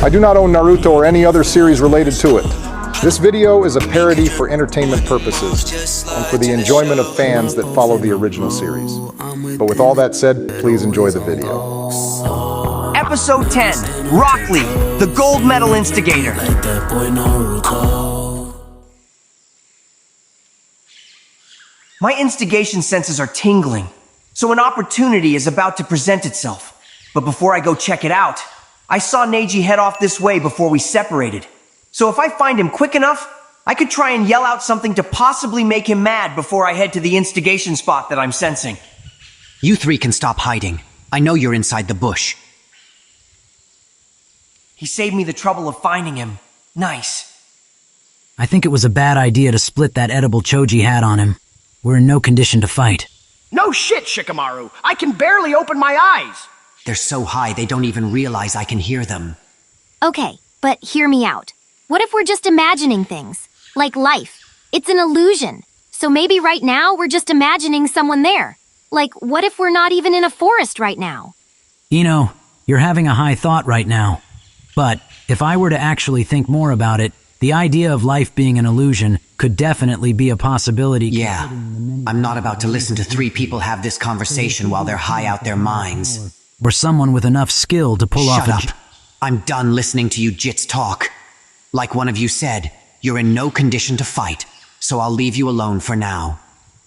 I do not own Naruto or any other series related to it. This video is a parody for entertainment purposes and for the enjoyment of fans that follow the original series. But with all that said, please enjoy the video. Episode 10, Rock Lee, the gold medal instigator. My instigation senses are tingling, so an opportunity is about to present itself. But before I go check it out, I saw Neji head off this way before we separated. So if I find him quick enough, I could try and yell out something to possibly make him mad before I head to the instigation spot that I'm sensing. You three can stop hiding. I know you're inside the bush. He saved me the trouble of finding him. Nice. I think it was a bad idea to split that edible Choji had on him. We're in no condition to fight. No shit, Shikamaru. I can barely open my eyes. They're so high they don't even realize I can hear them. Okay, but hear me out. What if we're just imagining things? Like life. It's an illusion. So maybe right now we're just imagining someone there. Like, what if we're not even in a forest right now? Ino, you're having a high thought right now. But if I were to actually think more about it, the idea of life being an illusion could definitely be a possibility. Yeah, I'm not about to listen to three people have this conversation while they're high out their minds. Or someone with enough skill to pull off a... Shut up. I'm done listening to you jits talk. Like one of you said, you're in no condition to fight, so I'll leave you alone for now.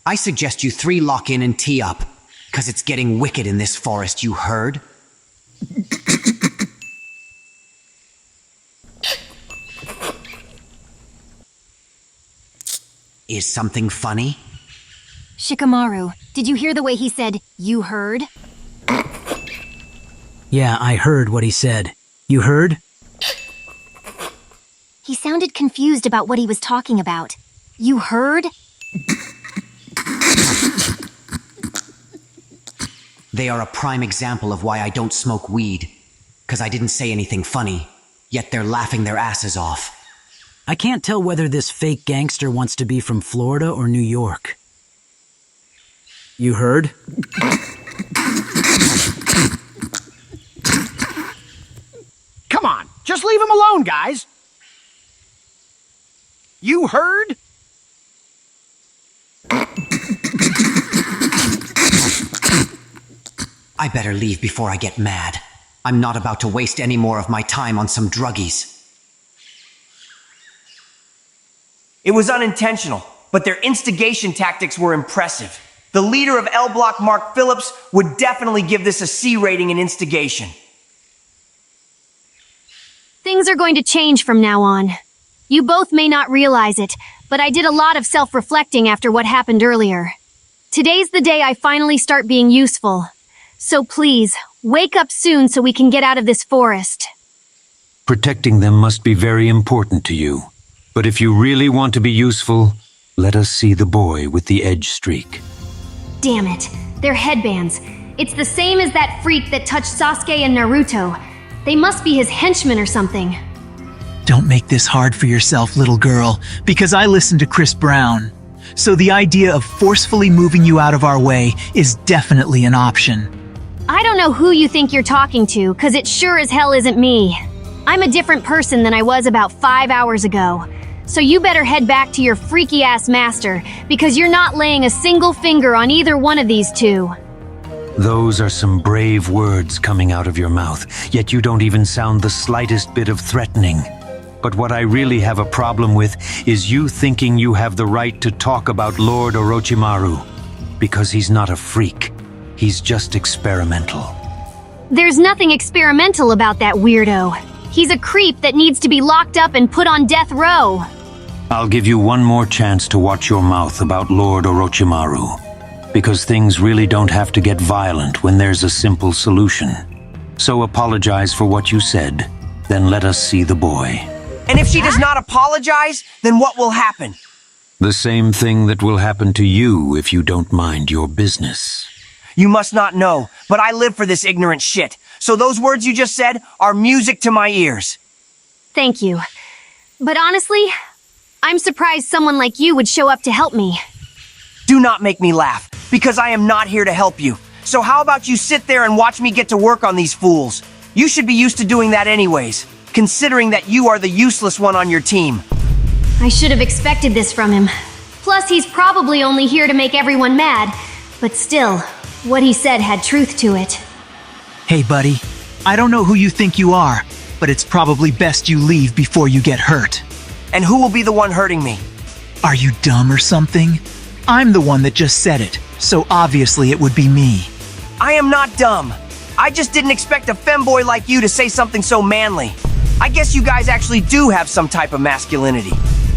I suggest you three lock in and tee up, because it's getting wicked in this forest, you heard? Is something funny? Shikamaru, did you hear the way he said, "you heard"? Yeah, I heard what he said. You heard? He sounded confused about what he was talking about. You heard? They are a prime example of why I don't smoke weed. Because I didn't say anything funny, yet they're laughing their asses off. I can't tell whether this fake gangster wants to be from Florida or New York. You heard? Come on, just leave him alone, guys. You heard? I better leave before I get mad. I'm not about to waste any more of my time on some druggies. It was unintentional, but their instigation tactics were impressive. The leader of L Block, Mark Phillips, would definitely give this a C rating in instigation. Things are going to change from now on. You both may not realize it, but I did a lot of self-reflecting after what happened earlier. Today's the day I finally start being useful. So please, wake up soon so we can get out of this forest. Protecting them must be very important to you. But if you really want to be useful, let us see the boy with the edge streak. Damn it, they're headbands. It's the same as that freak that touched Sasuke and Naruto. They must be his henchmen or something. Don't make this hard for yourself, little girl, because I listened to Chris Brown. So the idea of forcefully moving you out of our way is definitely an option. I don't know who you think you're talking to, cause it sure as hell isn't me. I'm a different person than I was about 5 hours ago. So you better head back to your freaky-ass master, because you're not laying a single finger on either one of these two. Those are some brave words coming out of your mouth, yet you don't even sound the slightest bit of threatening. But what I really have a problem with is you thinking you have the right to talk about Lord Orochimaru. Because he's not a freak. He's just experimental. There's nothing experimental about that weirdo. He's a creep that needs to be locked up and put on death row. I'll give you one more chance to watch your mouth about Lord Orochimaru. Because things really don't have to get violent when there's a simple solution. So apologize for what you said, then let us see the boy. And if she does not apologize, then what will happen? The same thing that will happen to you if you don't mind your business. You must not know, but I live for this ignorant shit. So those words you just said are music to my ears. Thank you. But honestly, I'm surprised someone like you would show up to help me. Do not make me laugh, because I am not here to help you. So how about you sit there and watch me get to work on these fools? You should be used to doing that anyways. considering that you are the useless one on your team. I should have expected this from him. Plus, he's probably only here to make everyone mad. But still, what he said had truth to it. Hey, buddy. I don't know who you think you are, but it's probably best you leave before you get hurt. And who will be the one hurting me? Are you dumb or something? I'm the one that just said it, so obviously it would be me. I am not dumb. I just didn't expect a femboy like you to say something so manly. I guess you guys actually do have some type of masculinity.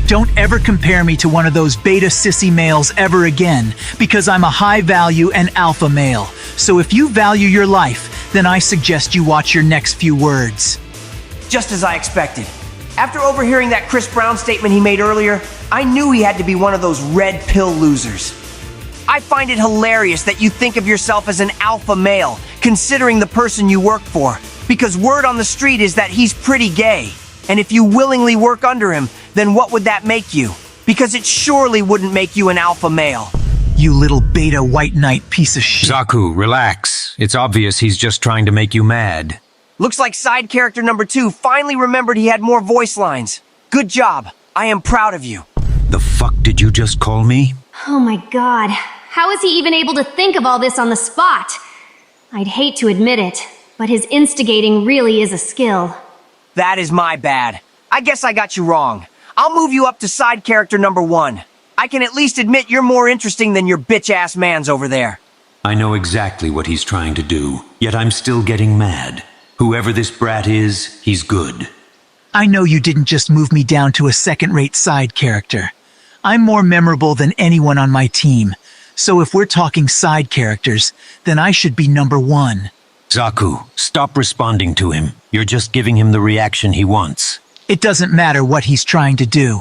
Don't ever compare me to one of those beta sissy males ever again, because I'm a high value and alpha male. So if you value your life, then I suggest you watch your next few words. Just as I expected. After overhearing that Chris Brown statement he made earlier, I knew he had to be one of those red pill losers. I find it hilarious that you think of yourself as an alpha male, considering the person you work for, because word on the street is that he's pretty gay. And if you willingly work under him, then what would that make you? Because it surely wouldn't make you an alpha male. You little beta white knight piece of shit. Zaku, relax. It's obvious he's just trying to make you mad. Looks like side character number 2 finally remembered he had more voice lines. Good job. I am proud of you. The fuck did you just call me? Oh my god. How is he even able to think of all this on the spot? I'd hate to admit it, but his instigating really is a skill. That is my bad. I guess I got you wrong. I'll move you up to side character number 1. I can at least admit you're more interesting than your bitch-ass mans over there. I know exactly what he's trying to do, yet I'm still getting mad. Whoever this brat is, he's good. I know you didn't just move me down to a second-rate side character. I'm more memorable than anyone on my team. So if we're talking side characters, then I should be number 1. Zaku, stop responding to him. You're just giving him the reaction he wants. It doesn't matter what he's trying to do.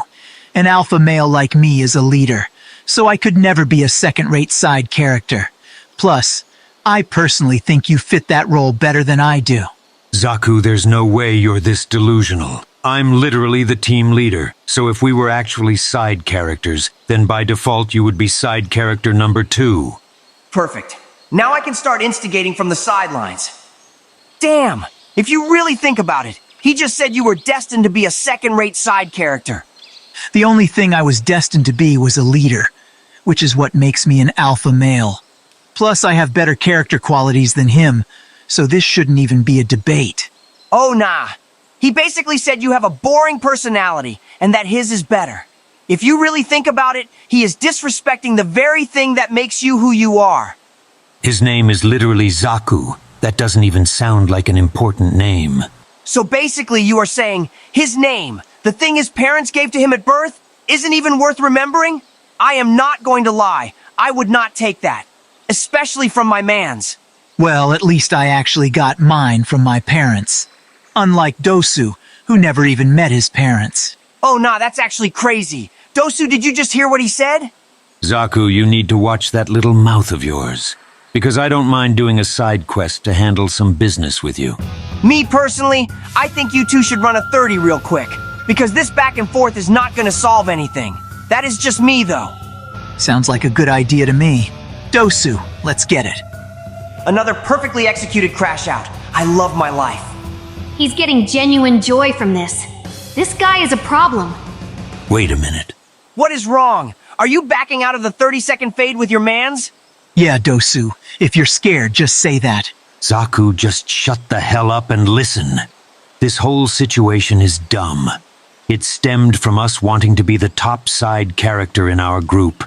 An alpha male like me is a leader, so I could never be a second-rate side character. Plus, I personally think you fit that role better than I do. Zaku, there's no way you're this delusional. I'm literally the team leader, so if we were actually side characters, then by default you would be side character number 2. Perfect. Now I can start instigating from the sidelines. Damn! If you really think about it, he just said you were destined to be a second-rate side character. The only thing I was destined to be was a leader, which is what makes me an alpha male. Plus, I have better character qualities than him, so this shouldn't even be a debate. Oh, nah. He basically said you have a boring personality, and that his is better. If you really think about it, he is disrespecting the very thing that makes you who you are. His name is literally Zaku. That doesn't even sound like an important name. So basically you are saying his name, the thing his parents gave to him at birth, isn't even worth remembering? I am not going to lie. I would not take that. Especially from my mans. Well, at least I actually got mine from my parents. Unlike Dosu, who never even met his parents. Oh, nah, that's actually crazy. Dosu, did you just hear what he said? Zaku, you need to watch that little mouth of yours. Because I don't mind doing a side quest to handle some business with you. Me personally, I think you two should run a 30 real quick. Because this back and forth is not going to solve anything. That is just me, though. Sounds like a good idea to me. Dosu, let's get it. Another perfectly executed crash out. I love my life. He's getting genuine joy from this. This guy is a problem. Wait a minute. What is wrong? Are you backing out of the 30-second fade with your mans? Yeah, Dosu. If you're scared, just say that. Zaku, just shut the hell up and listen. This whole situation is dumb. It stemmed from us wanting to be the top side character in our group.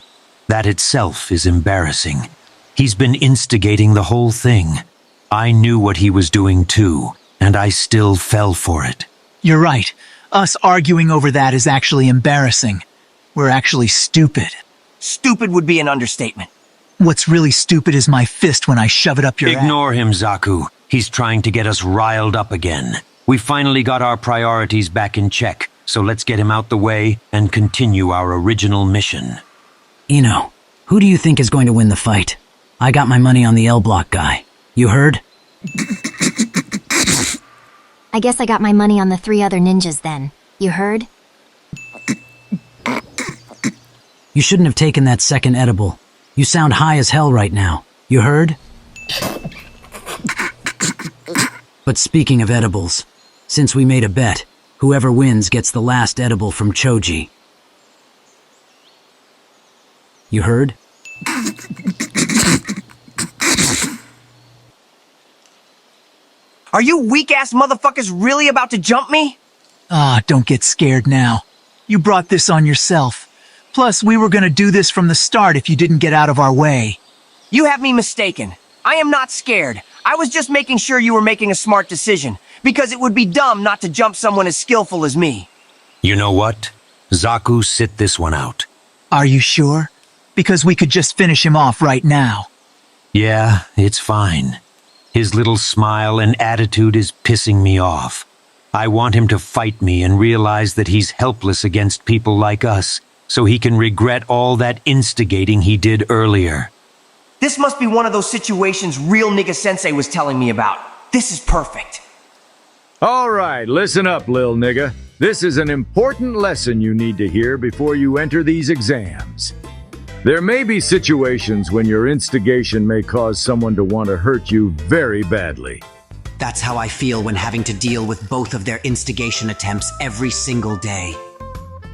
That itself is embarrassing. He's been instigating the whole thing. I knew what he was doing too, and I still fell for it. You're right. Us arguing over that is actually embarrassing. We're actually stupid. Stupid would be an understatement. What's really stupid is my fist when I shove it up your ass. Ignore him, Zaku. He's trying to get us riled up again. We finally got our priorities back in check, so let's get him out the way and continue our original mission. Ino, who do you think is going to win the fight? I got my money on the L Block guy. You heard? I guess I got my money on the 3 other ninjas then. You heard? You shouldn't have taken that second edible. You sound high as hell right now. You heard? But speaking of edibles, Since we made a bet, whoever wins gets the last edible from Choji. You heard? Are you weak-ass motherfuckers really about to jump me? Don't get scared now. You brought this on yourself. Plus, we were gonna do this from the start if you didn't get out of our way. You have me mistaken. I am not scared. I was just making sure you were making a smart decision, because it would be dumb not to jump someone as skillful as me. You know what? Zaku, sit this one out. Are you sure? Because we could just finish him off right now. Yeah, it's fine. His little smile and attitude is pissing me off. I want him to fight me and realize that he's helpless against people like us, so he can regret all that instigating he did earlier. This must be one of those situations real nigga sensei was telling me about. This is perfect. All right, listen up, lil nigga. This is an important lesson you need to hear before you enter these exams. There may be situations when your instigation may cause someone to want to hurt you very badly. That's how I feel when having to deal with both of their instigation attempts every single day.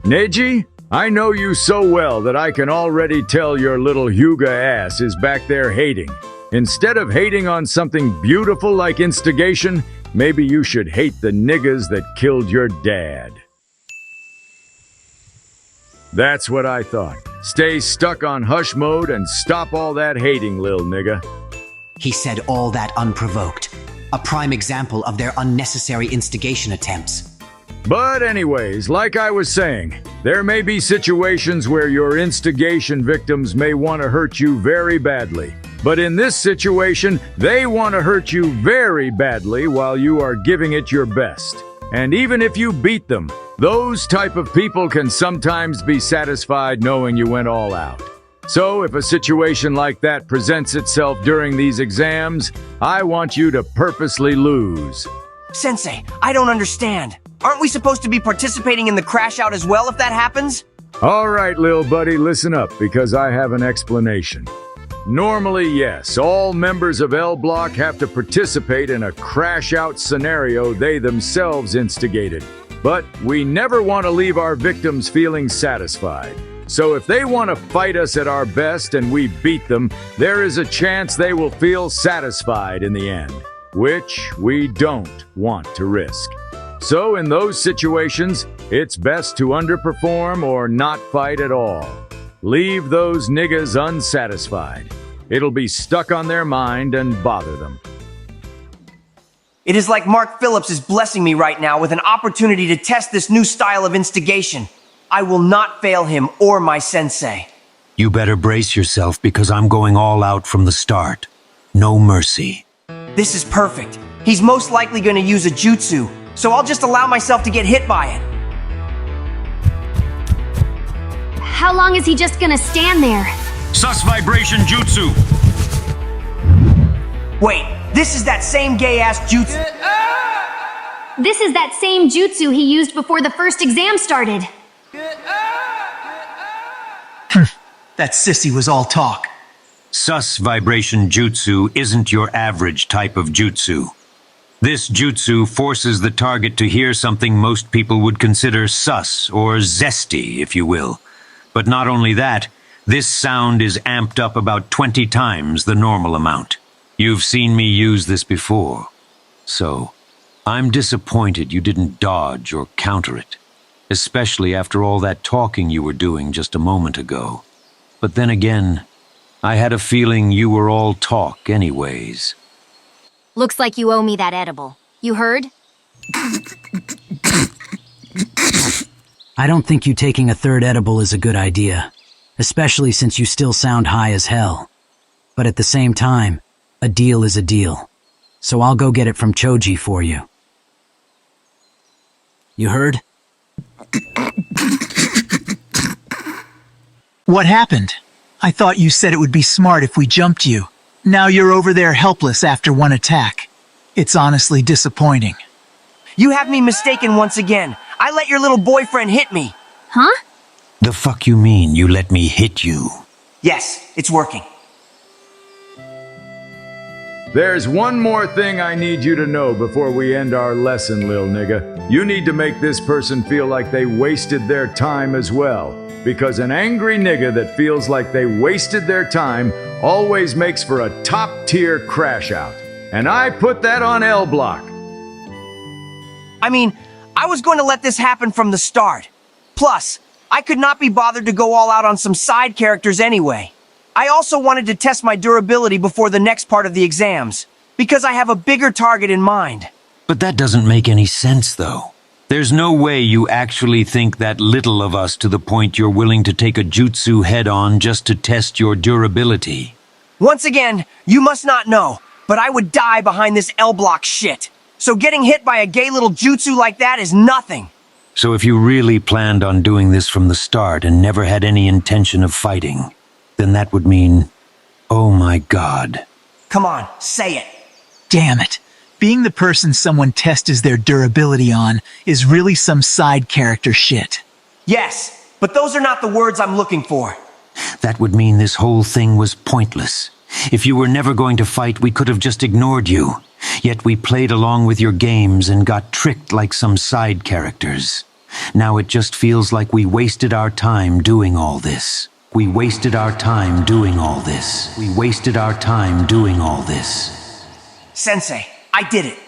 Neji, I know you so well that I can already tell your little Hyuga ass is back there hating. Instead of hating on something beautiful like instigation, maybe you should hate the niggas that killed your dad. That's what I thought. Stay stuck on hush mode and stop all that hating, lil nigga. He said all that unprovoked. A prime example of their unnecessary instigation attempts. But anyways, like I was saying, there may be situations where your instigation victims may want to hurt you very badly. But in this situation, they want to hurt you very badly while you are giving it your best. And even if you beat them, those type of people can sometimes be satisfied knowing you went all out. So if a situation like that presents itself during these exams, I want you to purposely lose. Sensei, I don't understand. Aren't we supposed to be participating in the crash out as well if that happens? All right, lil buddy, listen up, because I have an explanation. Normally, yes, all members of L Block have to participate in a crash-out scenario they themselves instigated. But we never want to leave our victims feeling satisfied. So if they want to fight us at our best and we beat them, there is a chance they will feel satisfied in the end, which we don't want to risk. So in those situations, it's best to underperform or not fight at all. Leave those niggas unsatisfied. It'll be stuck on their mind and bother them. It is like Mark Phillips is blessing me right now with an opportunity to test this new style of instigation. I will not fail him or my sensei. You better brace yourself because I'm going all out from the start. No mercy. This is perfect. He's most likely going to use a jutsu, so I'll just allow myself to get hit by it. How long is he just gonna stand there? Sus Vibration Jutsu! Wait, this is that same gay-ass jutsu. This is that same jutsu he used before the first exam started. That sissy was all talk. Sus Vibration Jutsu isn't your average type of jutsu. This jutsu forces the target to hear something most people would consider sus or zesty, if you will. But not only that, this sound is amped up about 20 times the normal amount. You've seen me use this before. So, I'm disappointed you didn't dodge or counter it. Especially after all that talking you were doing just a moment ago. But then again, I had a feeling you were all talk anyways. Looks like you owe me that edible. You heard? I don't think you taking a third edible is a good idea, especially since you still sound high as hell. But at the same time, a deal is a deal. So I'll go get it from Choji for you. You heard? What happened? I thought you said it would be smart if we jumped you. Now you're over there helpless after one attack. It's honestly disappointing. You have me mistaken once again. I let your little boyfriend hit me. Huh? The fuck you mean you let me hit you? Yes, it's working. There's one more thing I need you to know before we end our lesson, lil nigga. You need to make this person feel like they wasted their time as well. Because an angry nigga that feels like they wasted their time always makes for a top-tier crash out. And I put that on L Block. I mean, I was going to let this happen from the start. Plus, I could not be bothered to go all out on some side characters anyway. I also wanted to test my durability before the next part of the exams, because I have a bigger target in mind. But that doesn't make any sense, though. There's no way you actually think that little of us to the point you're willing to take a jutsu head-on just to test your durability. Once again, you must not know, but I would die behind this L-block shit. So getting hit by a gay little jutsu like that is nothing. So if you really planned on doing this from the start and never had any intention of fighting, then that would mean, oh my god. Come on, say it. Damn it. Being the person someone tests their durability on is really some side character shit. Yes, but those are not the words I'm looking for. That would mean this whole thing was pointless. If you were never going to fight, we could have just ignored you. Yet we played along with your games and got tricked like some side characters. Now it just feels like we wasted our time doing all this. We wasted our time doing all this. We wasted our time doing all this. Sensei, I did it.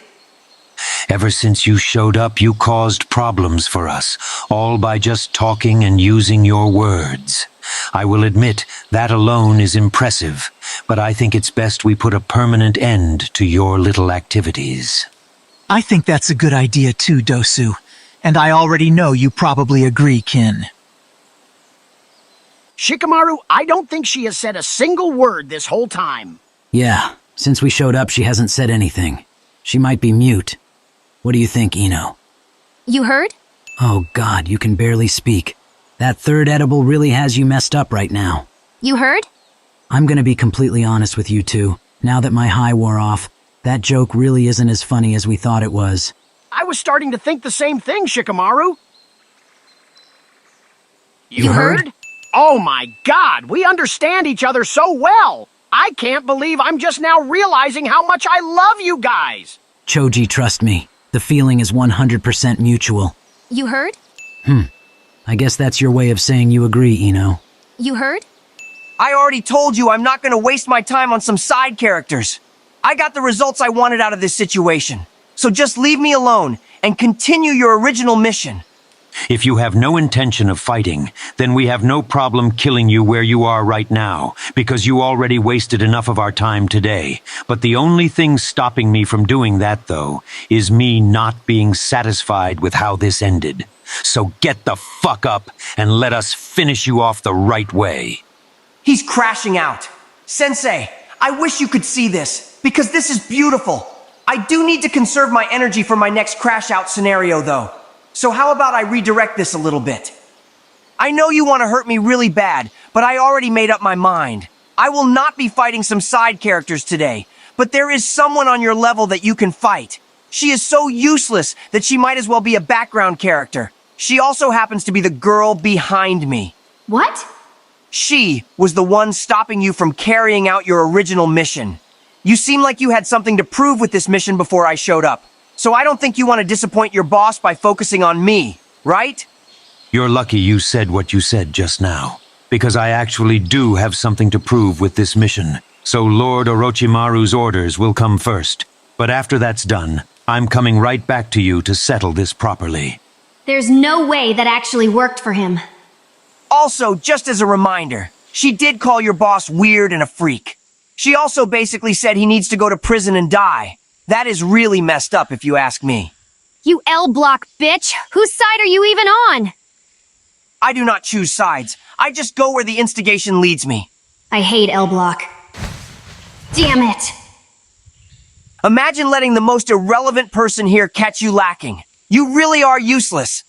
Ever since you showed up, you caused problems for us, all by just talking and using your words. I will admit, that alone is impressive, but I think it's best we put a permanent end to your little activities. I think that's a good idea too, Dosu. And I already know you probably agree, Kin. Shikamaru, I don't think she has said a single word this whole time. Yeah, since we showed up, she hasn't said anything. She might be mute. What do you think, Ino? You heard? Oh god, you can barely speak. That third edible really has you messed up right now. You heard? I'm gonna be completely honest with you two. Now that my high wore off, that joke really isn't as funny as we thought it was. I was starting to think the same thing, Shikamaru. You heard? Oh my god, we understand each other so well. I can't believe I'm just now realizing how much I love you guys. Choji, trust me. The feeling is 100% mutual. You heard? I guess that's your way of saying you agree, Ino. You heard? I already told you I'm not going to waste my time on some side characters. I got the results I wanted out of this situation. So just leave me alone and continue your original mission. If you have no intention of fighting, then we have no problem killing you where you are right now, because you already wasted enough of our time today. But the only thing stopping me from doing that, though, is me not being satisfied with how this ended. So get the fuck up and let us finish you off the right way. He's crashing out. Sensei, I wish you could see this, because this is beautiful. I do need to conserve my energy for my next crash out scenario, though. So how about I redirect this a little bit? I know you want to hurt me really bad, but I already made up my mind. I will not be fighting some side characters today, but there is someone on your level that you can fight. She is so useless that she might as well be a background character. She also happens to be the girl behind me. What? She was the one stopping you from carrying out your original mission. You seem like you had something to prove with this mission before I showed up. So I don't think you want to disappoint your boss by focusing on me, right? You're lucky you said what you said just now, because I actually do have something to prove with this mission. So Lord Orochimaru's orders will come first. But after that's done, I'm coming right back to you to settle this properly. There's no way that actually worked for him. Also, just as a reminder, she did call your boss weird and a freak. She also basically said he needs to go to prison and die. That is really messed up if you ask me. You L-block bitch! Whose side are you even on? I do not choose sides. I just go where the instigation leads me. I hate L-block. Damn it! Imagine letting the most irrelevant person here catch you lacking. You really are useless.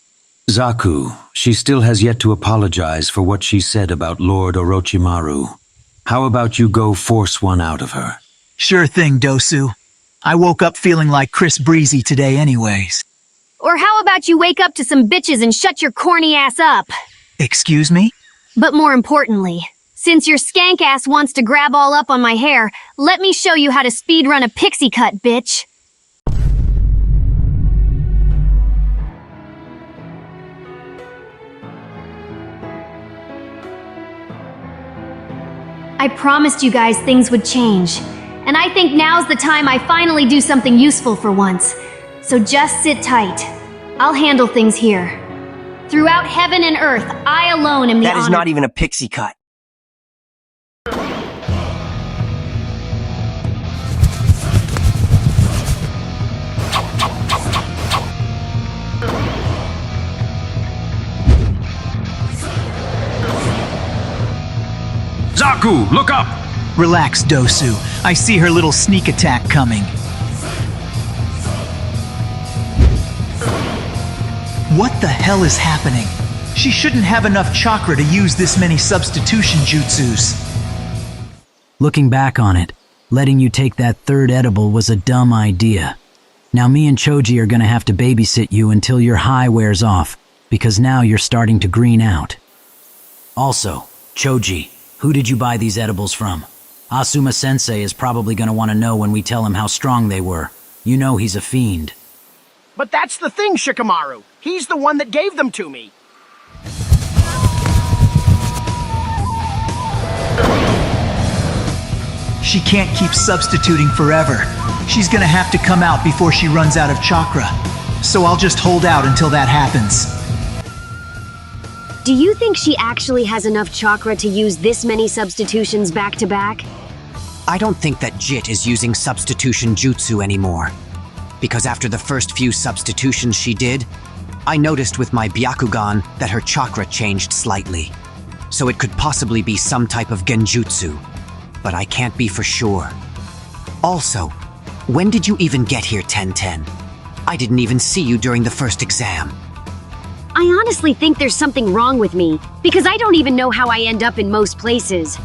Zaku, she still has yet to apologize for what she said about Lord Orochimaru. How about you go force one out of her? Sure thing, Dosu. I woke up feeling like Chris Breezy today anyways. Or how about you wake up to some bitches and shut your corny ass up? Excuse me? But more importantly, Since your skank ass wants to grab all up on my hair, let me show you how to speedrun a pixie cut, bitch. I promised you guys things would change, and I think now's the time I finally do something useful for once. So just sit tight. I'll handle things here. Throughout heaven and earth, I alone am the That is honor- not even a pixie cut. Zaku, look up! Relax, Dosu. I see her little sneak attack coming. What the hell is happening? She shouldn't have enough chakra to use this many substitution jutsus. Looking back on it, letting you take that third edible was a dumb idea. Now me and Choji are gonna have to babysit you until your high wears off, because now you're starting to green out. Also, Choji, who did you buy these edibles from? Asuma-sensei is probably gonna want to know when we tell him how strong they were. You know he's a fiend. But that's the thing, Shikamaru. He's the one that gave them to me. She can't keep substituting forever. She's gonna have to come out before she runs out of chakra. So I'll just hold out until that happens. Do you think she actually has enough chakra to use this many substitutions back to back? I don't think that Jit is using substitution jutsu anymore. Because after the first few substitutions she did, I noticed with my Byakugan that her chakra changed slightly. So it could possibly be some type of genjutsu, but I can't be for sure. Also, when did you even get here, 1010? I didn't even see you during the first exam. I honestly think there's something wrong with me, because I don't even know how I end up in most places.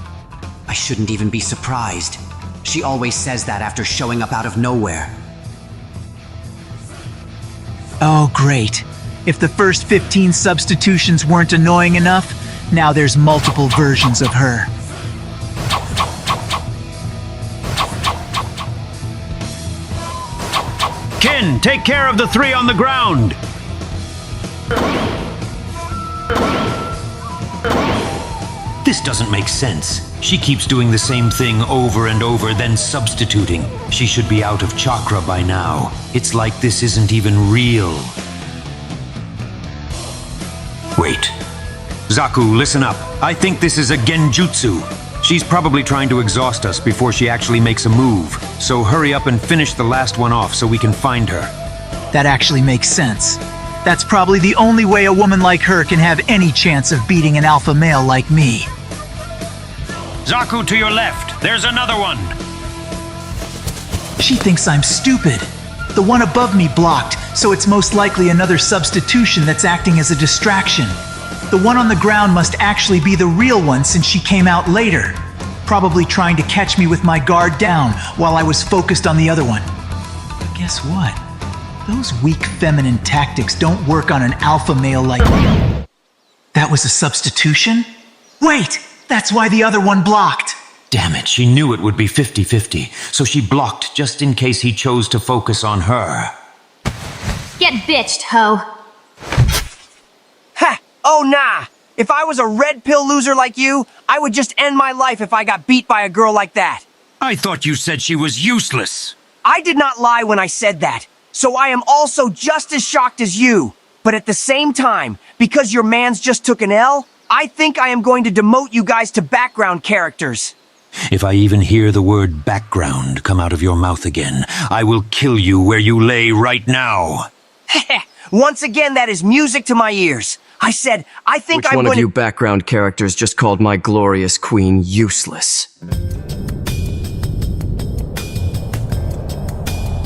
I shouldn't even be surprised. She always says that after showing up out of nowhere. Oh, great. If the first 15 substitutions weren't annoying enough, now there's multiple versions of her. Kin, take care of the three on the ground! This doesn't make sense. She keeps doing the same thing over and over, then substituting. She should be out of chakra by now. It's like this isn't even real. Wait. Zaku, listen up. I think this is a genjutsu. She's probably trying to exhaust us before she actually makes a move. So hurry up and finish the last one off so we can find her. That actually makes sense. That's probably the only way a woman like her can have any chance of beating an alpha male like me. Zaku, to your left. There's another one. She thinks I'm stupid. The one above me blocked, so it's most likely another substitution that's acting as a distraction. The one on the ground must actually be the real one since she came out later. Probably trying to catch me with my guard down while I was focused on the other one. But guess what? Those weak feminine tactics don't work on an alpha male like me. That was a substitution? Wait! That's why the other one blocked! Damn it, she knew it would be 50-50, so she blocked just in case he chose to focus on her. Get bitched, ho. Ha! Oh nah! If I was a red pill loser like you, I would just end my life if I got beat by a girl like that. I thought you said she was useless. I did not lie when I said that. So I am also just as shocked as you. But at the same time, because your mans just took an L, I think I am going to demote you guys to background characters. If I even hear the word background come out of your mouth again, I will kill you where you lay right now. Once again, that is music to my ears. I said, I think Which I'm one going of you background characters just called my glorious queen useless?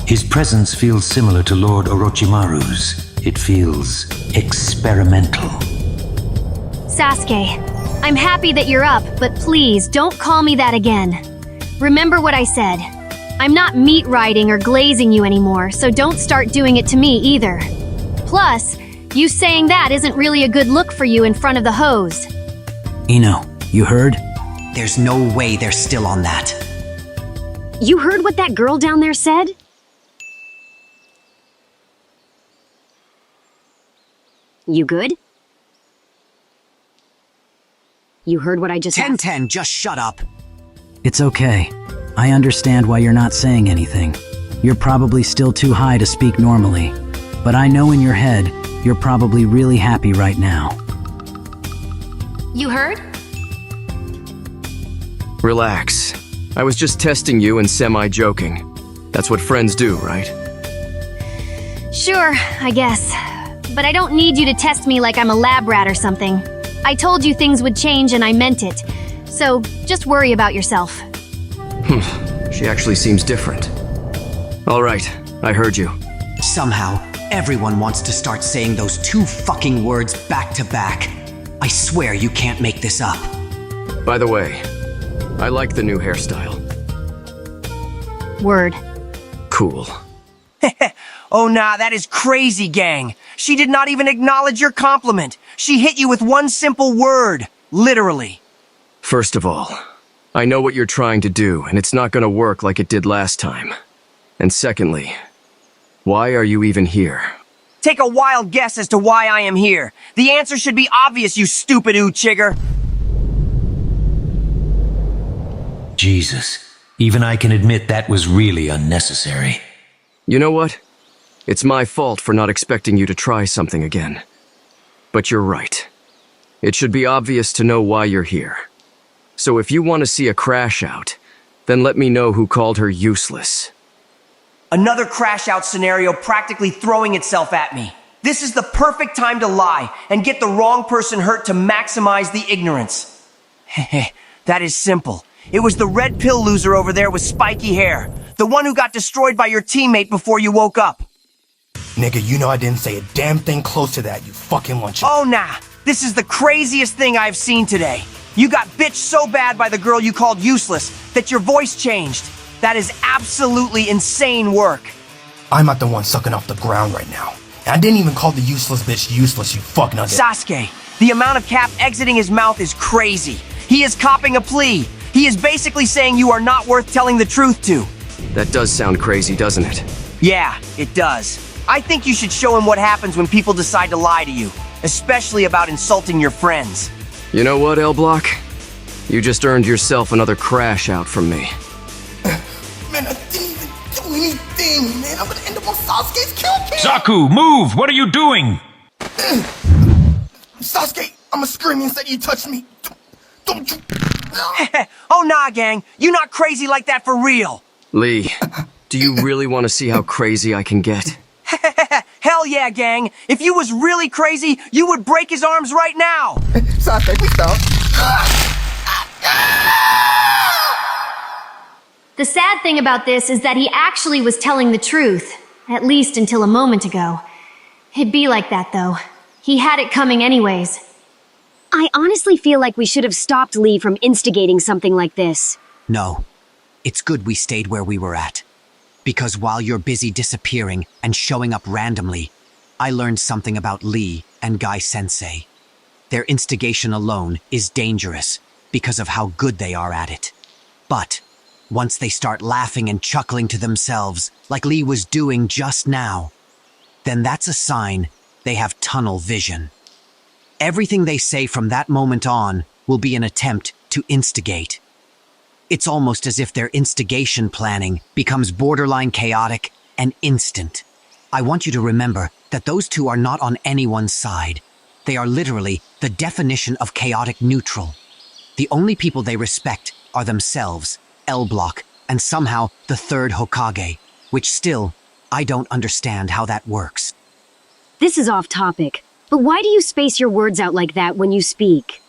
His presence feels similar to Lord Orochimaru's. It feels experimental. Sasuke, I'm happy that you're up, but please don't call me that again. Remember what I said. I'm not meat riding or glazing you anymore, so don't start doing it to me either. Plus, you saying that isn't really a good look for you in front of the hoes. Ino, you heard? There's no way they're still on that. You heard what that girl down there said? You good? You heard what I just asked? 10-10, just shut up. It's okay. I understand why you're not saying anything. You're probably still too high to speak normally. But I know in your head, you're probably really happy right now. You heard? Relax. I was just testing you and semi-joking. That's what friends do, right? Sure, I guess. But I don't need you to test me like I'm a lab rat or something. I told you things would change and I meant it. So, just worry about yourself. She actually seems different. All right, I heard you. Somehow, everyone wants to start saying those two fucking words back to back. I swear you can't make this up. By the way, I like the new hairstyle. Word. Cool. Oh nah, that is crazy, gang. She did not even acknowledge your compliment. She hit you with one simple word. Literally. First of all, I know what you're trying to do, and it's not gonna work like it did last time. And secondly, why are you even here? Take a wild guess as to why I am here. The answer should be obvious, you stupid ooh-chigger. Jesus, even I can admit that was really unnecessary. You know what? It's my fault for not expecting you to try something again. But you're right. It should be obvious to know why you're here. So if you want to see a crash out, then let me know who called her useless. Another crash out scenario practically throwing itself at me. This is the perfect time to lie and get the wrong person hurt to maximize the ignorance. That is simple. It was the red pill loser over there with spiky hair. The one who got destroyed by your teammate before you woke up. Nigga, you know I didn't say a damn thing close to that, you fucking lunch. Oh nah, this is the craziest thing I've seen today. You got bitched so bad by the girl you called useless that your voice changed. That is absolutely insane work. I'm not the one sucking off the ground right now. And I didn't even call the useless bitch useless, you fuck nugget. Sasuke, the amount of cap exiting his mouth is crazy. He is copping a plea. He is basically saying you are not worth telling the truth to. That does sound crazy, doesn't it? Yeah, it does. I think you should show him what happens when people decide to lie to you, especially about insulting your friends. You know what, L-Block? You just earned yourself another crash out from me. Man, I didn't even do anything, man. I'm gonna end up on Sasuke's kill cam. Zaku, move! What are you doing? Sasuke, I'ma scream and say you touched me. Don't you... Oh nah, gang. You not crazy like that for real. Lee, do you really want to see how crazy I can get? Hell yeah, gang. If you was really crazy, you would break his arms right now. Sasuke, please stop. The sad thing about this is that he actually was telling the truth, at least until a moment ago. It'd be like that, though. He had it coming anyways. I honestly feel like we should have stopped Lee from instigating something like this. No. It's good we stayed where we were at. Because while you're busy disappearing and showing up randomly, I learned something about Lee and Guy Sensei. Their instigation alone is dangerous because of how good they are at it. But once they start laughing and chuckling to themselves, like Lee was doing just now, then that's a sign they have tunnel vision. Everything they say from that moment on will be an attempt to instigate. It's almost as if their instigation planning becomes borderline chaotic and instant. I want you to remember that those two are not on anyone's side. They are literally the definition of chaotic neutral. The only people they respect are themselves, L-Block, and somehow the third Hokage, which still, I don't understand how that works. This is off topic, but why do you space your words out like that when you speak?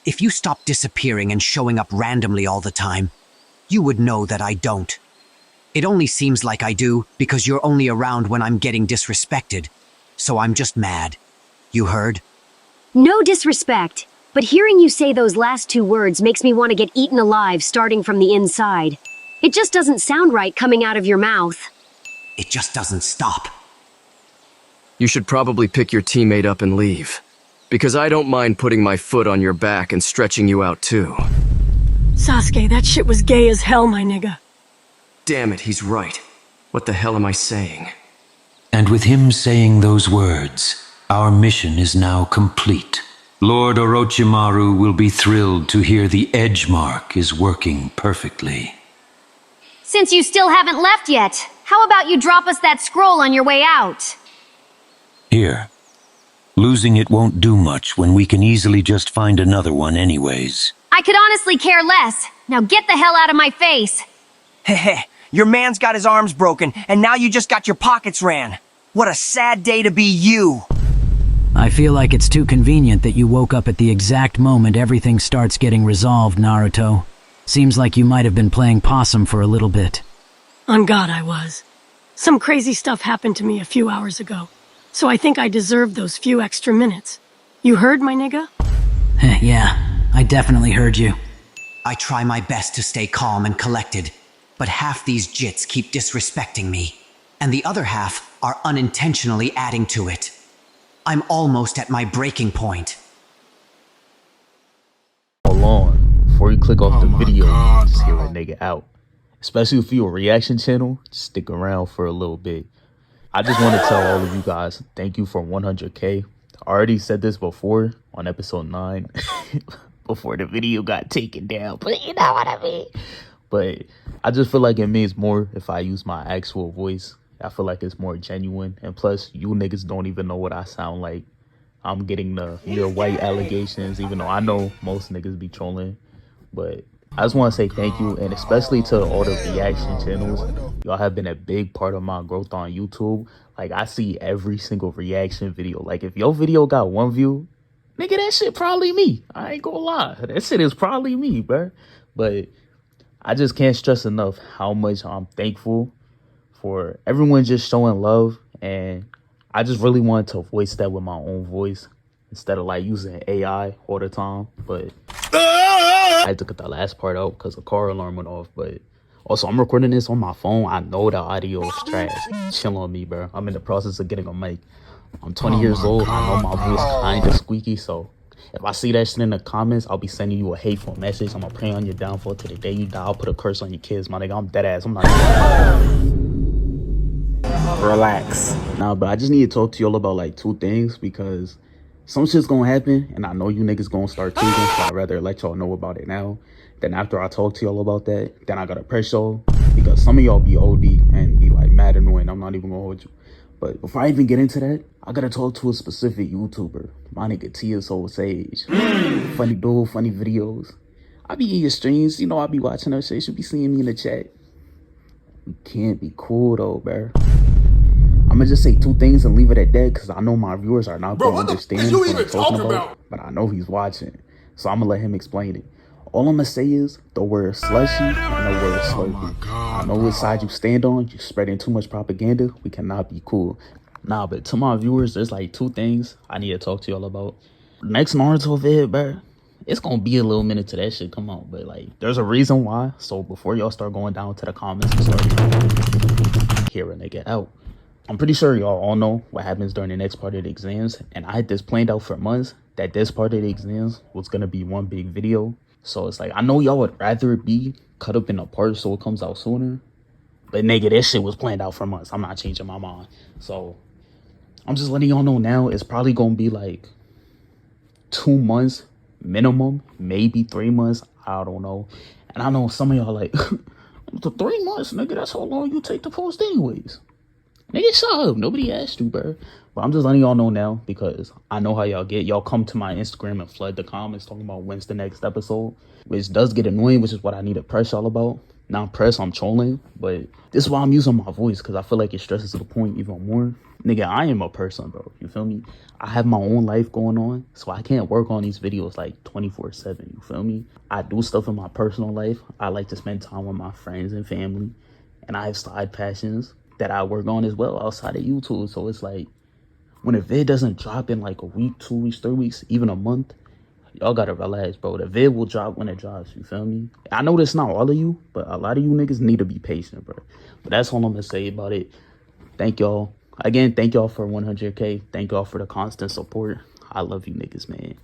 If you stop disappearing and showing up randomly all the time, you would know that I don't. It only seems like I do because you're only around when I'm getting disrespected, so I'm just mad. You heard? No disrespect, but hearing you say those last two words makes me want to get eaten alive starting from the inside. It just doesn't sound right coming out of your mouth. It just doesn't stop. You should probably pick your teammate up and leave. Because I don't mind putting my foot on your back and stretching you out too. Sasuke, that shit was gay as hell, my nigga. Damn it, he's right. What the hell am I saying? And with him saying those words, our mission is now complete. Lord Orochimaru will be thrilled to hear the edge mark is working perfectly. Since you still haven't left yet, how about you drop us that scroll on your way out? Here. Losing it won't do much when we can easily just find another one anyways. I could honestly care less. Now get the hell out of my face. Heh, your man's got his arms broken, and now you just got your pockets ran. What a sad day to be you. I feel like it's too convenient that you woke up at the exact moment everything starts getting resolved, Naruto. Seems like you might have been playing possum for a little bit. On God, I was. Some crazy stuff happened to me a few hours ago, so I think I deserved those few extra minutes. You heard, my nigga? Yeah, I definitely heard you. I try my best to stay calm and collected, but half these jits keep disrespecting me, and the other half are unintentionally adding to it. I'm almost at my breaking point. Hold on, before you click off the video, just hear a nigga out. Especially if you're a reaction channel, just stick around for a little bit. I just want to tell all of you guys, thank you for 100K. I already said this before on episode 9, before the video got taken down, but you know what I mean. But I just feel like it means more if I use my actual voice. I feel like it's more genuine, and plus, you niggas don't even know what I sound like. I'm getting the "you're white" allegations, even though I know most niggas be trolling. But I just want to say thank you, and especially to all the reaction channels. Y'all have been a big part of my growth on YouTube. Like, I see every single reaction video. Like, if your video got 1 view, nigga, that shit probably me. I ain't gonna lie. That shit is probably me, bruh. But I just can't stress enough how much I'm thankful for everyone just showing love, and I just really wanted to voice that with my own voice instead of like using AI all the time. But I had to cut that last part out because the car alarm went off. But also, I'm recording this on my phone. I know the audio is trash. Chill on me, bro. I'm in the process of getting a mic. I'm 20 years old. I know my voice kind of squeaky, so if I see that shit in the comments, I'll be sending you a hateful message. I'm gonna pray on your downfall to the day you die. I'll put a curse on your kids, my nigga. I'm dead ass. I'm not relax. Nah, but I just need to talk to y'all about like 2 things, because some shit's gonna happen and I know you niggas gonna start tweaking, so I'd rather let y'all know about it now. Then after I talk to y'all about that, then I gotta press y'all, because some of y'all be OD and be like mad annoying. I'm not even gonna hold you. But before I even get into that, I gotta talk to a specific YouTuber. My nigga Tia Soul Sage. Funny dude, funny videos. I be in your streams, you know, I be watching her shit. She be seeing me in the chat. We can't be cool though, bro. I'm gonna just say 2 things and leave it at that, because I know my viewers are not gonna understand what I'm talking about. But I know he's watching, so I'm gonna let him explain it. All I'm gonna say is the word slushy and the word slurpee. I know which side you stand on. You're spreading too much propaganda. We cannot be cool. Nah, but to my viewers, there's like 2 things I need to talk to y'all about. Next Naruto vid, bro, it's gonna be a little minute to that shit come out, but like, there's a reason why. So before y'all start going down to the comments and start hear a nigga out, I'm pretty sure y'all all know what happens during the next part of the exams, and I had this planned out for months that this part of the exams was gonna be one big video. So it's like, I know y'all would rather it be cut up in a part so it comes out sooner, but nigga, this shit was planned out for months. I'm not changing my mind. So I'm just letting y'all know now, it's probably gonna be like 2 months minimum, maybe 3 months. I don't know. And I know some of y'all like, to 3 months, nigga, that's how long you take to post anyways. Nigga, shut up. Nobody asked you, bro. But I'm just letting y'all know now, because I know how y'all get. Y'all come to my Instagram and flood the comments talking about when's the next episode, which does get annoying, which is what I need to press y'all about. Not press, I'm trolling, but this is why I'm using my voice, because I feel like it stresses to the point even more. Nigga, I am a person, bro. You feel me? I have my own life going on, so I can't work on these videos like 24/7. You feel me? I do stuff in my personal life. I like to spend time with my friends and family, and I have side passions that I work on as well outside of YouTube. So it's like, when a vid doesn't drop in like a week, 2 weeks, 3 weeks, even a month, y'all gotta relax, bro. The vid will drop when it drops, you feel me? I know that's not all of you, but a lot of you niggas need to be patient, bro. But that's all I'm gonna say about it. Thank y'all. Again, thank y'all for 100K. Thank y'all for the constant support. I love you niggas, man.